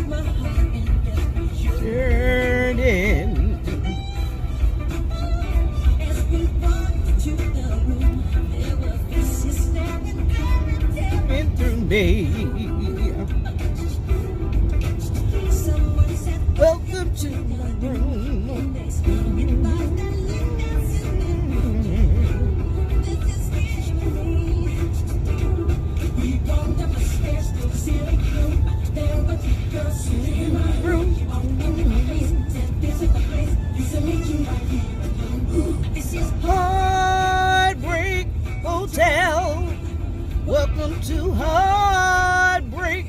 Turning in through me. Welcome to my room. Heartbreak Hotel. Welcome to Heartbreak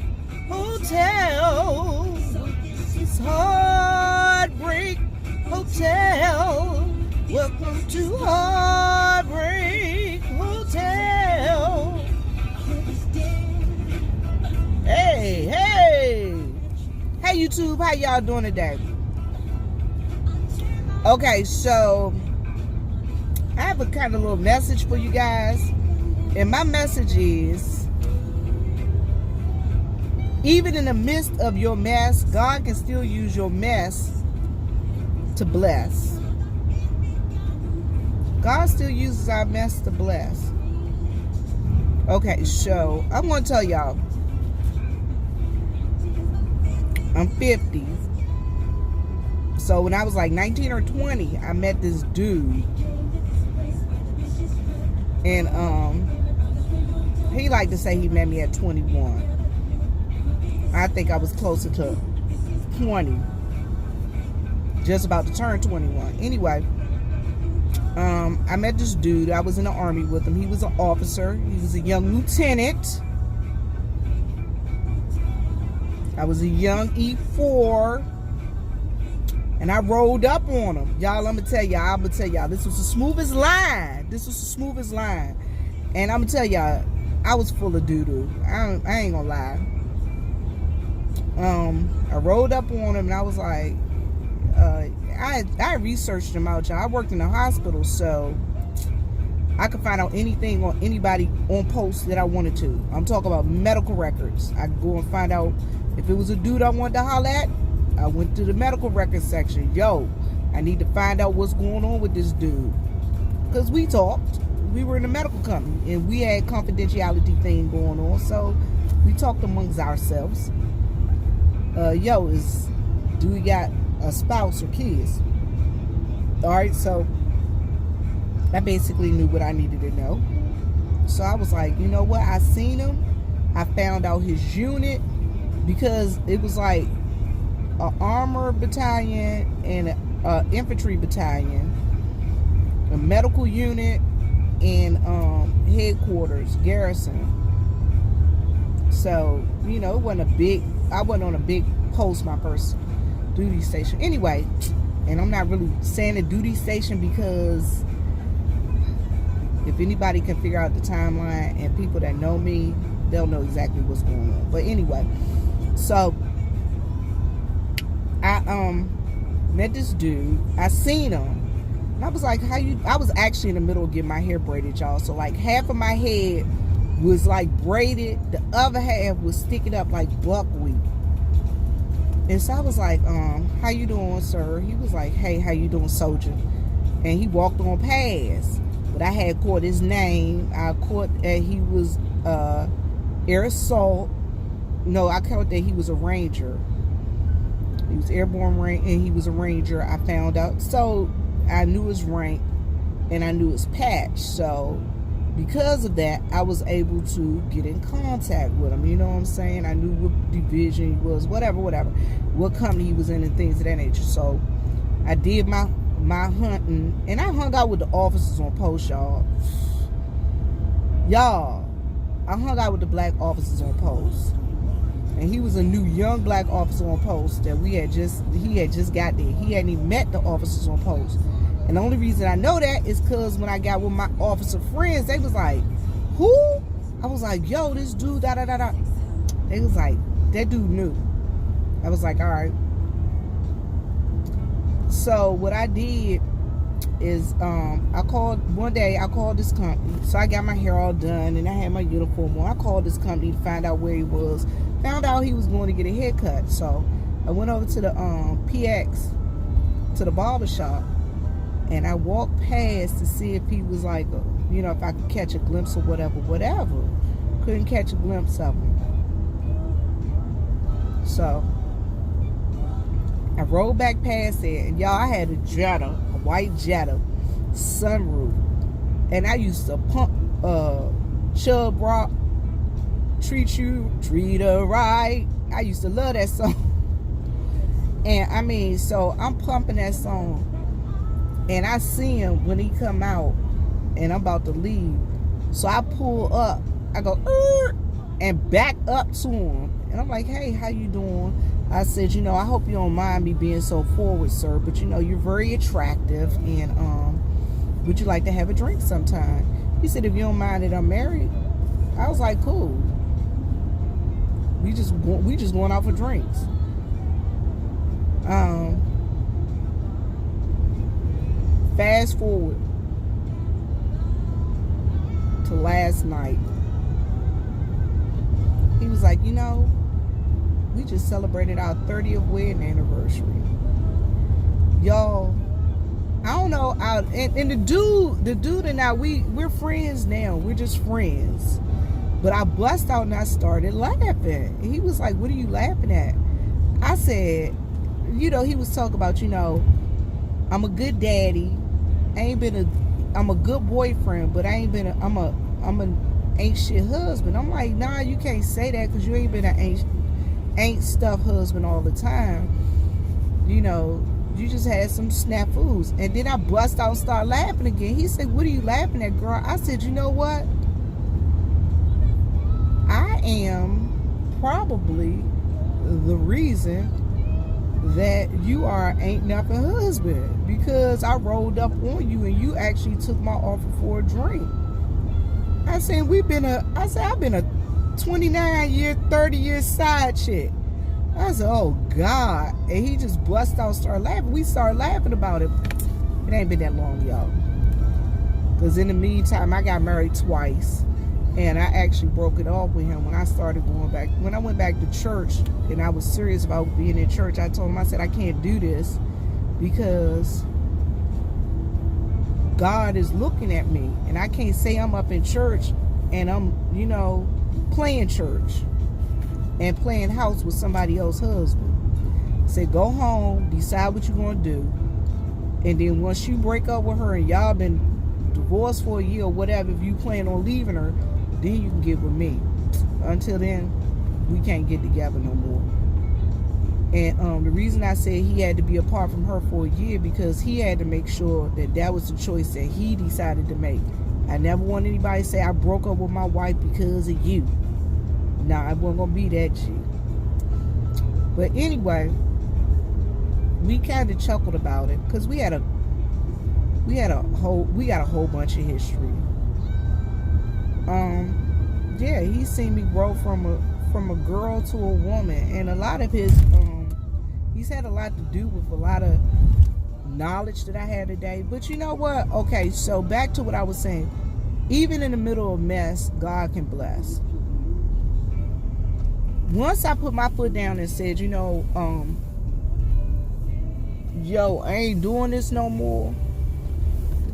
Hotel. It's Heartbreak Hotel. Welcome to Heartbreak Hotel. Hey, hey. Hey YouTube, how y'all doing today? Okay, so I have a kind of little message for you guys. And my message is, even in the midst of your mess, God can still use your mess to bless. God still uses our mess to bless. Okay, so I'm going to tell y'all, I'm 50. So when I was like 19 or 20, I met this dude. And he liked to say he met me at 21. I think I was closer to 20. Just about to turn 21. Anyway, I met this dude. I was in the Army with him. He was an officer. He was a young lieutenant. I was a young E4. And I rolled up on him. Y'all, I'm going to tell y'all, this was the smoothest line. And I'm going to tell y'all, I was full of doo-doo. I ain't going to lie. I rolled up on him and I was like, I researched him out, y'all. I worked in a hospital, so I could find out anything on anybody on post that I wanted to. I'm talking about medical records. I could go and find out if it was a dude I wanted to holler at. I went to the medical records section. Yo, I need to find out what's going on with this dude. Because we talked. We were in a medical company. And we had confidentiality thing going on. So, we talked amongst ourselves. Yo, do we got a spouse or kids? Alright, so I basically knew what I needed to know. So, I was like, you know what? I seen him. I found out his unit. Because it was like an armor battalion and an infantry battalion, a medical unit, and headquarters, garrison. So, you know, I wasn't on a big post my first duty station. Anyway, and I'm not really saying a duty station because if anybody can figure out the timeline and people that know me, they'll know exactly what's going on. But anyway, so I met this dude. I seen him. And I was like, I was actually in the middle of getting my hair braided, y'all. So like half of my head was like braided. The other half was sticking up like buckwheat. And so I was like, how you doing, sir? He was like, hey, how you doing, soldier? And he walked on past. But I had caught his name. I caught that he was air assault. No, I caught that he was a ranger. He was airborne rank, and he was a ranger. I found out. So I knew his rank, and I knew his patch. So because of that, I was able to get in contact with him. You know what I'm saying? I knew what division he was, whatever, what company he was in, and things of that nature. So I did my hunting, and I hung out with the officers on post, y'all. I hung out with the black officers on post. And he was a new young black officer on post that he had just got there. He hadn't even met the officers on post. And the only reason I know that is because when I got with my officer friends, they was like, who? I was like, yo, this dude, da da da da. They was like, that dude knew. I was like, all right. So what I did is I called this company. So I got my hair all done and I had my uniform on. I called this company to find out where he was. found out he was going to get a haircut. So I went over to the PX, to the barber shop, and I walked past to see if he was like, if I could catch a glimpse of whatever. Couldn't catch a glimpse of him. So I rolled back past there, and y'all, I had a Jetta, a white Jetta, sunroof, and I used to pump Chubb Rock, treat her right. I used to love that song. And I mean, so I'm pumping that song, and I see him when he come out, and I'm about to leave. So I pull up, I go, and back up to him, and I'm like, hey, how you doing? I said, I hope you don't mind me being so forward, sir, but you're very attractive, and would you like to have a drink sometime? He said, if you don't mind that I'm married. I was like, cool. We just going out for drinks. Fast forward to last night. He was like, we just celebrated our 30th wedding anniversary. Y'all, I don't know. And the dude and I, we're friends now. We're just friends. But I bust out and I started laughing. He was like, what are you laughing at? I said, he was talking about, I'm a good daddy. I'm a good boyfriend, but I'm an ain't shit husband. I'm like, nah, you can't say that because you ain't been an ain't stuff husband all the time. You just had some snafus. And then I bust out and start laughing again. He said, what are you laughing at, girl? I said, you know what? I am probably the reason that you ain't nothing husband, because I rolled up on you and you actually took my offer for a drink. I said, I've been a 29-year, 30-year side chick. I said, oh God. And he just bust out, started laughing. We started laughing about it. It ain't been that long, y'all. Because in the meantime, I got married twice. And I actually broke it off with him when I started going back. When I went back to church and I was serious about being in church, I told him, I said, I can't do this because God is looking at me. And I can't say I'm up in church and I'm, playing church and playing house with somebody else's husband. I said, go home, decide what you're going to do. And then once you break up with her and y'all been divorced for a year or whatever, if you plan on leaving her, then you can get with me. Until then, we can't get together no more. And the reason I said he had to be apart from her for a year, because he had to make sure that was the choice that he decided to make. I never want anybody to say I broke up with my wife because of you. Nah, I wasn't gonna be that shit. But anyway, we kind of chuckled about it because we got a whole bunch of history. Yeah, he's seen me grow from a girl to a woman, and a lot of his he's had a lot to do with a lot of knowledge that I had today. But you know what? Okay, so back to what I was saying. Even in the middle of mess, God can bless. Once I put my foot down and said, yo, I ain't doing this no more.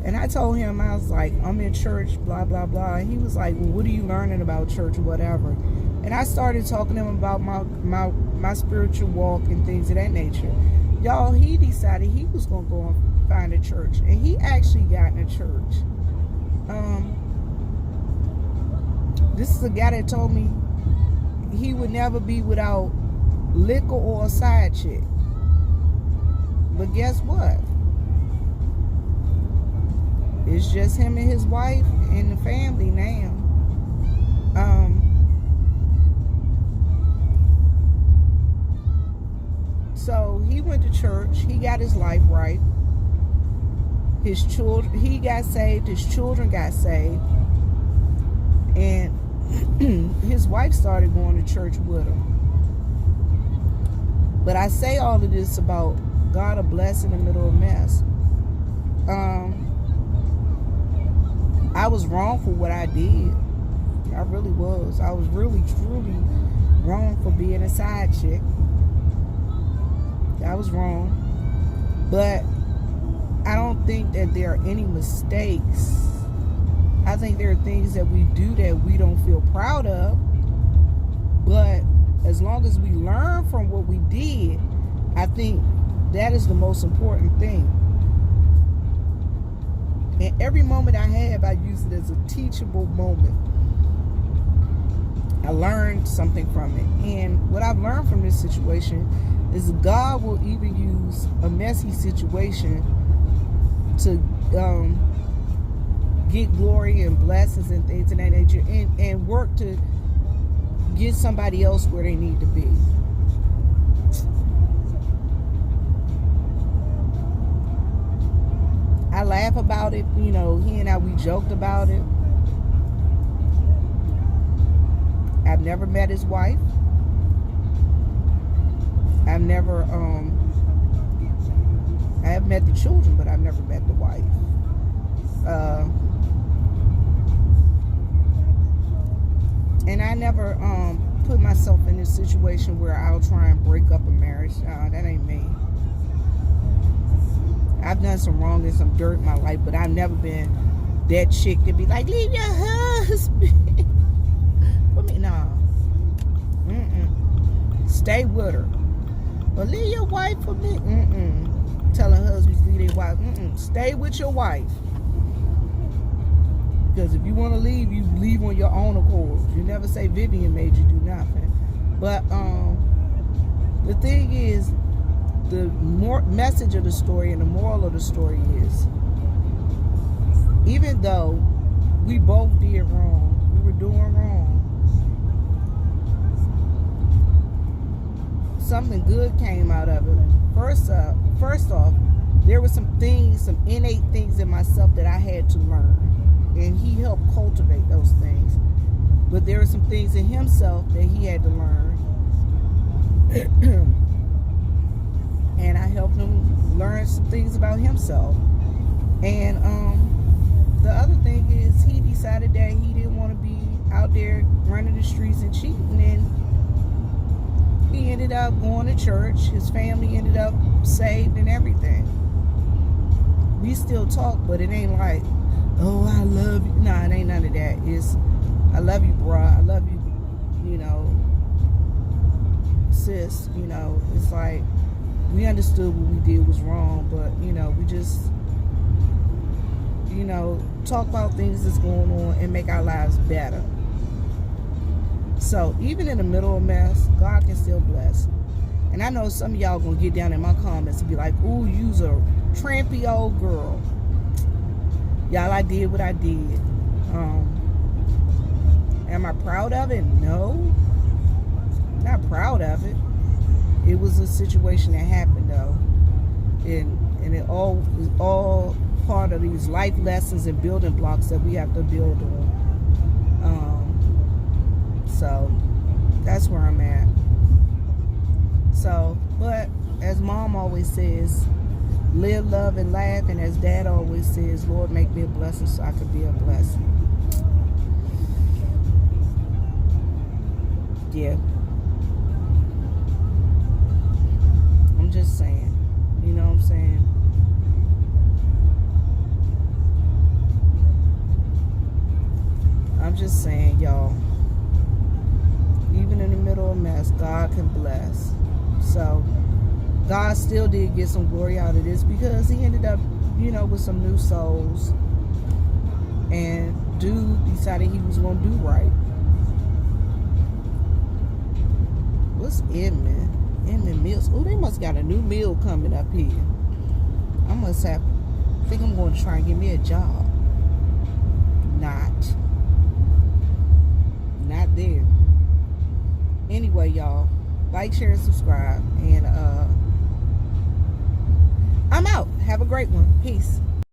And I told him, I was like, I'm in church, blah, blah, blah. And he was like, well, what are you learning about church or whatever? And I started talking to him about my spiritual walk and things of that nature. Y'all, he decided he was going to go and find a church. And he actually got in a church. This is a guy that told me he would never be without liquor or a side chick. But guess what? It's just him and his wife and the family now. So he went to church. He got his life right. His children, he got saved. His children got saved. And his wife started going to church with him. But I say all of this about God a bless in the middle of mess. I was wrong for what I did. I really was. I was really, truly wrong for being a side chick. I was wrong. But I don't think that there are any mistakes. I think there are things that we do that we don't feel proud of. But as long as we learn from what we did, I think that is the most important thing. And every moment I have, I use it as a teachable moment. I learned something from it. And what I've learned from this situation is God will even use a messy situation to get glory and blessings and things of that nature, and work to get somebody else where they need to be. I laugh about it, he and I, we joked about it. I've never met his wife. I've never, I have met the children, but I've never met the wife. And I never put myself in a situation where I'll try and break up a marriage. That ain't me. I've done some wrong and some dirt in my life, but I've never been that chick to be like, leave your husband. For me, nah. Stay with her. But leave your wife for me. Telling husbands leave their wife. Stay with your wife. Because if you want to leave, you leave on your own accord. You never say Vivian made you do nothing. But the thing is, the message of the story and the moral of the story is, even though we both did wrong, we were doing wrong, something good came out of it. First off, there were some innate things in myself that I had to learn. And he helped cultivate those things. But there were some things in himself that he had to learn. And I helped him learn some things about himself. And the other thing is, he decided that he didn't want to be out there running the streets and cheating. And he ended up going to church. His family ended up saved and everything. We still talk, but it ain't like, oh, I love you. Nah, it ain't none of that. It's, I love you, bruh. I love you, sis. It's like, we understood what we did was wrong, but, we just, talk about things that's going on and make our lives better. So, even in the middle of mess, God can still bless. And I know some of y'all gonna get down in my comments and be like, ooh, you's a trampy old girl. Y'all, I did what I did. Am I proud of it? No. Not proud of it. It was a situation that happened, though. And it all is all part of these life lessons and building blocks that we have to build on. So, that's where I'm at. So, but as Mom always says, live, love, and laugh. And as Dad always says, Lord, make me a blessing so I can be a blessing. Yeah. I'm just saying. You know what I'm saying? I'm just saying, y'all. Even in the middle of mess, God can bless. So, God still did get some glory out of this because he ended up, with some new souls. And dude decided he was going to do right. What's Inman? Inman Mills. Oh, they must got a new mill coming up here. I think I'm going to try and get me a job. Not there. Anyway, y'all, like, share, and subscribe. And I'm out. Have a great one. Peace.